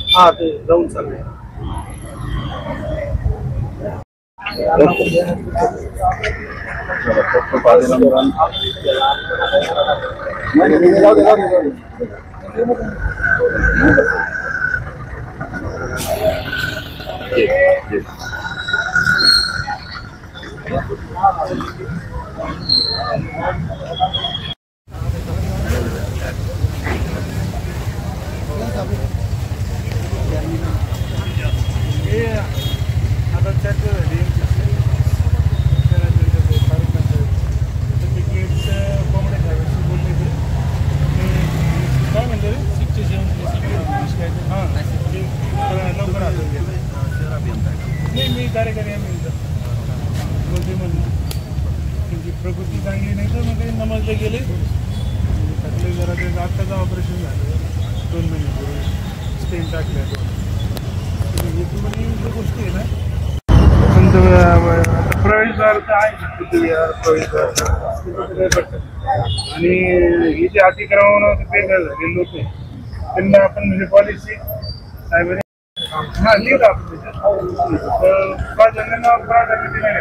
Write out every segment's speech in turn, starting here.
हाँ ते जाऊन चालले प्रकृती चांगली नाही तर मग नमजले गेले त्यातले जरा ते आत्ताचं ऑपरेशन झालं 2 महिन्यापूर्वी स्टेन टाकल्या तुम्ही गोष्टी आहे ना प्रवेशद्वार तर आहे प्रवेशद्वार आणि हे जे अतिक्रमण बेकार झालेले लोक त्यांना आपण म्हणजे पॉलिसी साहेबांनी हा लिहिलं आपण त्याच्यात 5 जणांना प्राधान्य दिलं नाही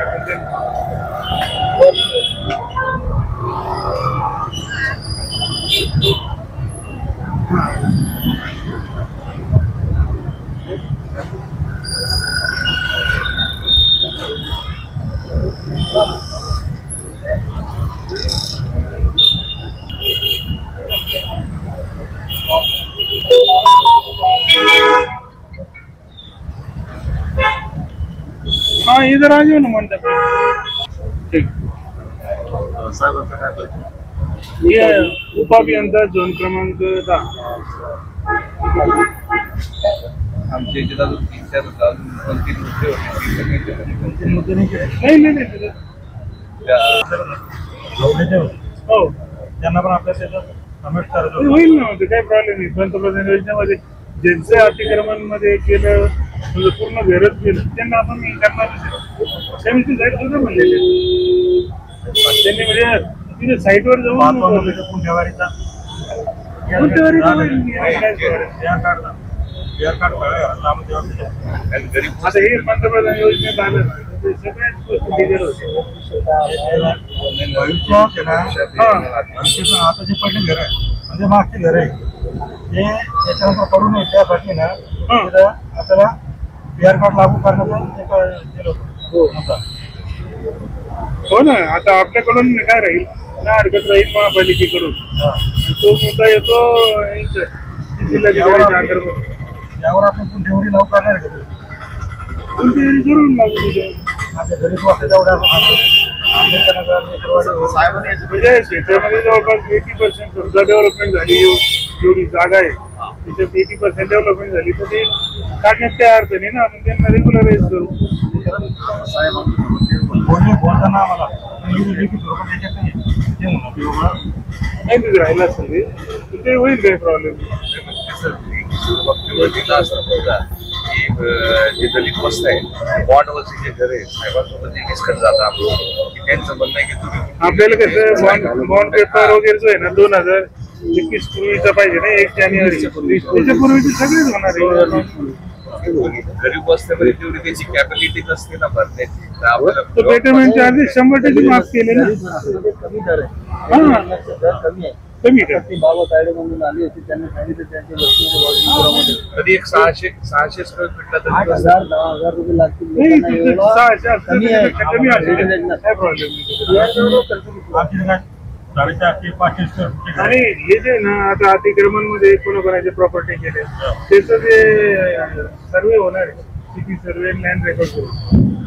हाँ इधर आ जाओ ना मंडप ठीक ये उपाभियंता झोन क्रमांक 10 आमच्या इथे अजून 3-4 मुद्दे नाही हो त्यांना पण आपल्या त्याच्यात कमेंट करायचं होईल ना काही प्रॉब्लेम नाही पंतप्रधान योजनेमध्ये ज्यांचं अतिक्रमण मध्ये केलं म्हणजे पूर्ण घरच गेलं त्यांना आपण करणार सेमिस्टर साईड सुद्धा म्हणलेले त्यांनी म्हणजे तिथे साईटवर जाऊन पुंठेवारीचा आता हे पंतप्रधान योजनेत आलं सगळ्याच गोष्टी क्लिअर आता जे पहिले घर आहे म्हणजे मागचे घर आहे ते त्याच्यानंतर पडू नये त्यासाठी ना आपल्याला पीआर कार्ड लागू करण्याचं हो ना आता आपल्याकडून काय राहील ना हरकत राहील महापालिकेकडून तो मुद्दा येतो त्यावर आपण पुंठेवारी लावू करणार का पुंठेवारी जरूर लागू आपल्या गरीब वाटत जेवढ्या म्हणजे शेतामध्ये जवळपास 80% समजा डेव्हलपमेंट झाली जेवढी जागा आहे त्याच्यात 80% डेव्हलपमेंट झाली तर ते काढण्यात काही अर्थ नाही ना आपण त्यांना रेग्युलराईज करू बोलताना आम्हाला नाही तिथे राहिला असेल ते होईल काही प्रॉब्लेम जे दलित वस्ती आहे बॉन्डवरचे जे घर आहे साहेबांसोबत जे डिस्कस जातं आपण त्यांचं म्हणणं आहे की तुम्ही आपल्याला कसं बॉन्ड पेपर वगैरेचं आहे ना 2021 पूर्वीचा पाहिजे ना 1 जानेवारी त्याच्या पूर्वीचे सगळेच होणार आहे गरीब वस्त्यामध्ये तेवढी त्याची कॅपॅसिटी नसते ना भरण्याची तर आपल्याला बेटरमेंटचे आधी 100% माफ केले ना कमी दर आहे कमी आहे कमी का बाबा तायडे म्हणून आली होती, त्यांनी सांगितलं त्यांच्या वस्तूमध्ये कधी एक 600 स्क्वेअर फीटला तरी 8,000 10,000 रुपये लागतील नाही लोकांना तिथे एवढं 600 असतं, कमी आहे. त्याच्यापेक्षा कमी असेल काय प्रॉब्लेम नाही. 450-500 स्क्वेअर फूट आणि हे जे ना आता अतिक्रमण मध्ये कोणाकोणाचे प्रॉपर्टी केले त्याचं जे सर्वे होणार आहे सिटी सर्वे लँड रेकॉर्ड करून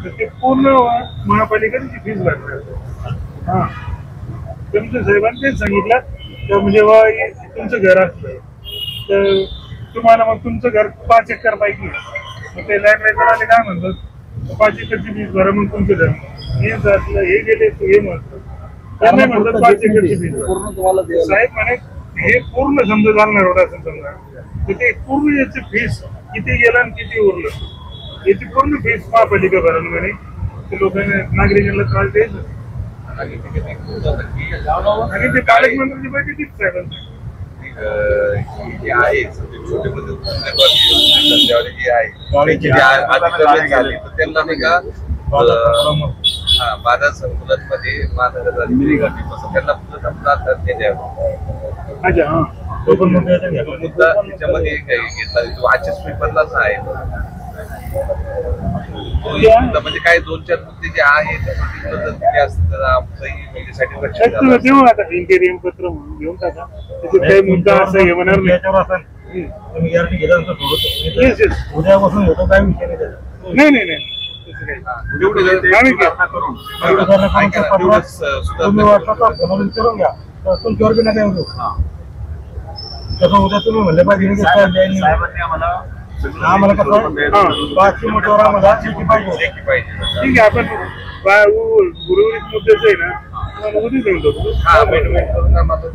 तर ते पूर्ण महापालिकेची फीस भरणार. हा तुमच्या साहेबांनी तेच सांगितलं तर म्हणजे तुमचं घर असलं तर तुम्हाला मग तुमचं घर 5 एकर पैकी मग ते लँड रेकॉर्ड आले काय म्हणतात 5 एकरची फीस भरा मग तुमचं घर हे असलं हे गेले हे म्हणतात त्यांना म्हणतात 5 एकरची फीस पूर्ण तुम्हाला द्यावं साहेब म्हणे हे पूर्ण समजा झालं रोड असं समजा तर ते पूर्ण याची फीस किती गेलं आणि किती उरलं याची पूर्ण फीस महापालिका भरण म्हणे ते लोकांना नागरिकांना त्रास द्यायचं आणि ते पालकमंत्र्यांची बैठक किती साहेबांची जे आहे छोटे मोठे धंदेवाले जे आहे त्यांची जे अतिक्रमण झाली तर त्यांना नाही का बाजार संकुलांमध्ये महानगरपालिकेपासून त्यांना पुढे द्यावं. अच्छा हा तो पण मुद्दा त्याच्यामध्ये घेतला तो आजच्याच पेपरलाच आहे. म्हणजे काही 2-4 मुद्दे जे आहेत दिले असतील तर आमचंही सॅटिस्फॅक्शन देऊ आता इंटेरियम पत्र म्हणून घेऊन टाका त्याच्यात काही मुद्दा असं हे होणार नाही. याच्यावर असेल तुम्ही गॅरंटी घेता Yes, yes. उद्यापासून होतो काय विषय नाही त्याचा. नाही नाही नाही तसं काही आम्ही तुम्ही व्हॉट्सअपला फोन विचारून घ्या तर तुमच्यावर बी नका येऊ तसं उद्या तुम्ही म्हणले पाहिजे आम्हाला कसं 500 मीटरवर आम्हाला शेती पाहिजे. ठीक आहे आपण उर्वरित मुद्द्याचं आहे ना तुम्हाला उद्या देऊन टाकू.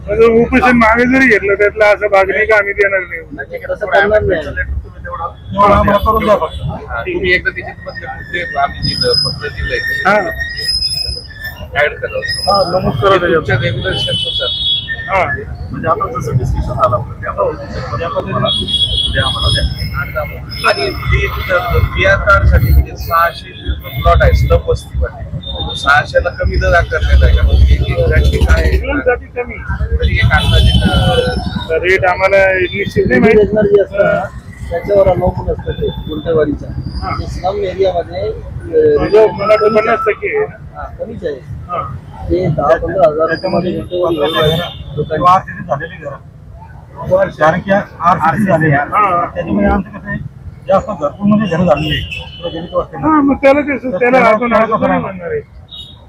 म्हणजे उपोषण मागे जरी घेतलं त्यातला असं भाग नाही का आम्ही देणार नाही. तसं करणार नाही. तेवढं आम्हाला करून द्या फक्त. तुम्ही एकदा त्याच्यात मुद्दे आम्ही पत्र दिलंय हा ऍड करा नमूद करा त्याच्यात. रेग्युलेशननुसार हा म्हणजे आपण जसं डिस्कशन झालं आणि PR कार्डसाठी म्हणजे 600 प्लॉट आहे स्लम वस्तीमध्ये 600ला कमी दर आकारण्यात आहे का म्हणजे साठी कमी तरी एक अंदाजे रेट आम्हाला निश्चित नाही City माहिती. योजना जी असतं ना, त्याच्यावर अवलंबून असतं ते गुंठेवारीचा. म्हणजे स्लम एरियामध्ये म्हणजे मला 50% आहे. कमीच आहे. हा. ते 10-15 हजार रुपयामध्ये गुंठेवारी होईल लोकांची. कारण की RCC झालेली आहे. त्याच्यामुळे आमचं कसं आहे जास्त घरकुल मध्ये घर झालेली आहे. हा मग त्याला कसं त्याला आपण म्हणणार आहे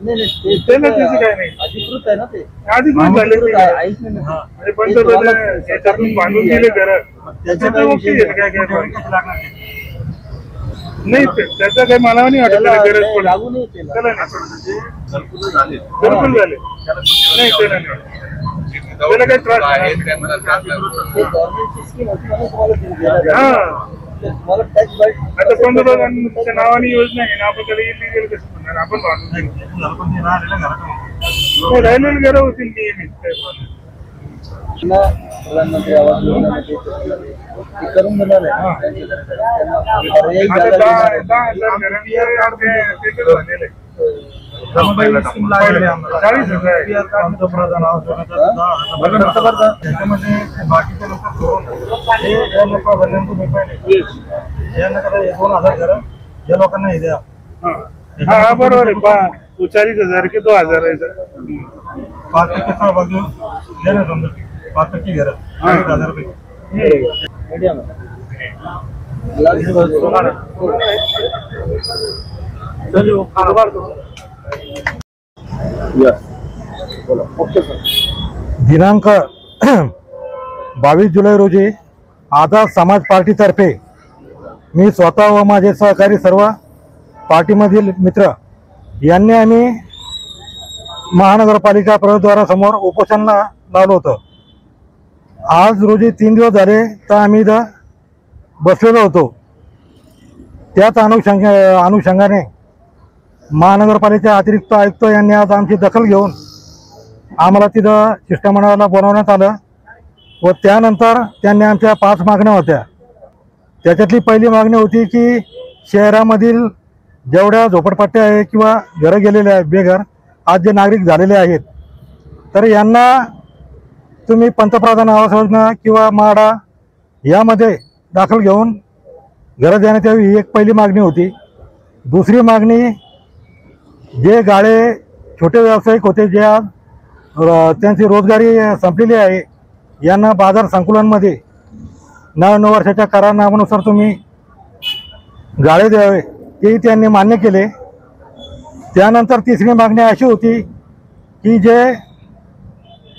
नाही नाही ते त्याला त्याचं काय नाही अधिकृत आहे ना ते. अधिकृत झाले अधिकृत आहे. ऐक नाही ना. म्हणजे पंतप्रधान याच्यातून बांधून दिले घर त्याच्या काय विषय नाही त्याचा काही मला नाही वाटत त्याला गरज नाही, पडली. लागू नाही त्याला. त्याला नाही घरकुल झाले घरकुल झाले नाही त्याला नाही त्याला काही त्रास नाही. ते गव्हर्नमेंटची स्कीम होती म्हणून तुम्हाला दिली गेली. हा ते तुम्हाला टॅक्स बाईट आता पंतप्रधानांच्या नावाने योजना आहे ना आपण त्याला इलिगल कसं म्हणणार आपण बांधून राहिलेली घरं होतील नियमित काही problem प्रधानमंत्री आवास योजनेमध्ये ते करून देणार आहे. त्यांना पर्यायी आता जागा देणार आहे. 10,000 घरांचं ते केलं झालेलं आहे. 40,000 आहे. त्याच्यामध्ये बाकीचे लोक सोडून या लोकांपर्यंत यांना कसं 2,000 घरं या लोकांना हे द्या. हा हा बरोबर आहे 40,000 की 2,000 आहे सर. 5% सहभागी देणं समजा 5% घरं 40,000 रुपये मीडियम दिनांक 22 जुलै रोजी आझाद समाज पार्टीतर्फे मी स्वतः व माझे सहकारी सर्व पार्टीमधील मित्र यांनी आम्ही महानगरपालिका प्रवेशद्वारासमोर उपोषणाला लावलं होतं. आज रोजी 3 दिवस झाले तर आम्ही इथं बसलेलो होतो. त्याच अनुषंगाने महानगरपालिकेचे अतिरिक्त आयुक्त यांनी आज आमची दखल घेऊन आम्हाला तिथं शिष्टमंडळाला बोलावण्यात आलं व त्यानंतर त्यांनी आमच्या 5 मागण्या होत्या. त्याच्यातली पहिली मागणी होती की शहरामधील जेवढ्या झोपडपट्ट्या आहे किंवा घरं गेलेले आहेत बेघर आज जे नागरिक झालेले आहेत तर यांना तुम्ही पंतप्रधान आवास योजना किंवा म्हाडा यामध्ये दाखल घेऊन घरं देण्यात यावी, ही एक पहिली मागणी होती. दुसरी मागणी, जे गाळे छोटे व्यावसायिक होते, जे आज त्यांची रोजगारी संपलेली आहे, यांना बाजार संकुलांमध्ये 9 वर्षाच्या करारनाम्यानुसार तुम्ही गाळे द्यावे, तेही त्यांनी मान्य केले. त्यानंतर तिसरी मागणी अशी होती की जे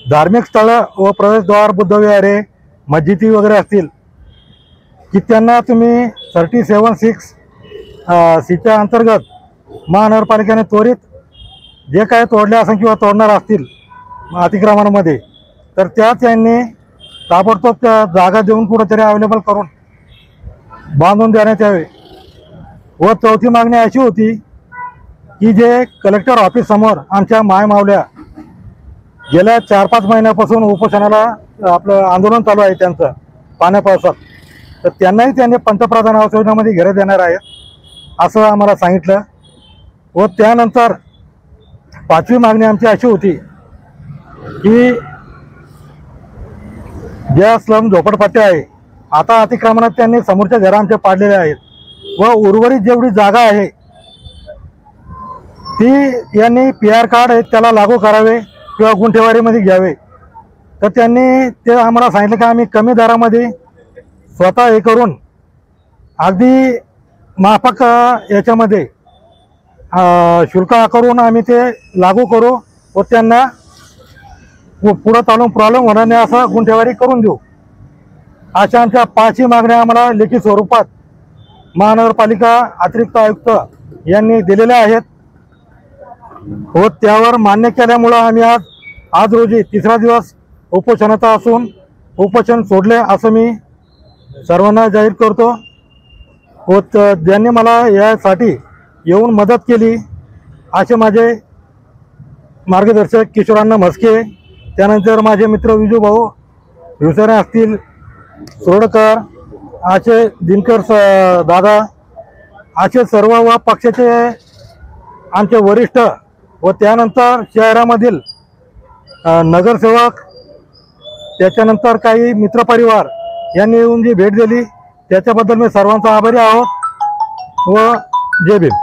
धार्मिक स्थळं व प्रवेशद्वार, बुद्धविहारे, मस्जिदी वगैरे असतील की त्यांना तुम्ही 37(6)(C)च्या अंतर्गत महानगरपालिकेने त्वरित जे काय तोडले असेल किंवा तोडणार असतील अतिक्रमणामध्ये, तर त्या त्यांनी ताबडतोब त्या जागा देऊन कुठेतरी अवेलेबल करून बांधून देण्यात यावे. व चौथी मागणी अशी होती की जे कलेक्टर ऑफिस समोर आमच्या मायमावल्या गेल्या 4-5 महिन्यापासून उपोषणाला आपलं आंदोलन चालू आहे त्यांचं पाण्यापावसात, तर त्यांनाही त्यांनी पंतप्रधान आवास योजनेमध्ये घरं देणार आहेत असं आम्हाला सांगितलं. व त्यानंतर 5वी मागणी आमची अशी होती की ज्या स्लम झोपडपट्ट्या आहे, आता अतिक्रमणात त्यांनी समोरच्या घरं आमच्या पाडलेले आहेत व उर्वरित जेवढी जागा आहे ती यांनी PR कार्ड आहे त्याला लागू करावे किंवा गुंठेवारीमध्ये घ्यावे. तर त्यांनी ते आम्हाला सांगितलं की आम्ही कमी दरामध्ये स्वतः हे करून अगदी माफक याच्यामध्ये शुल्क आकारून आम्ही ते लागू करू व त्यांना पुढं चालून प्रॉब्लेम होणार नाही असं गुंठेवारी करून देऊ. अशा आमच्या 5ही मागण्या आम्हाला लेखी स्वरूपात महानगरपालिका अतिरिक्त आयुक्त यांनी दिलेल्या आहेत व त्यावर मान्य केल्यामुळं आम्ही आज रोजी 3रा दिवस उपोषणाचा असून उपोषण सोडले असं मी सर्वांना जाहीर करतो. व ज्यांनी मला यासाठी येऊन मदत केली असे माझे मार्गदर्शक किशोरांना म्हस्के, त्यानंतर माझे मित्र विजूभाऊ हिवसरे असतील, सोडकर, असे दिनकर दादा, असे सर्व व पक्षाचे आमचे वरिष्ठ व त्यानंतर शहरामधील नगरसेवक, त्याच्यानंतर काही मित्रपरिवार यांनी येऊन जी भेट दिली त्याच्याबद्दल मी सर्वांचा आभारी आहोत व जय भीम.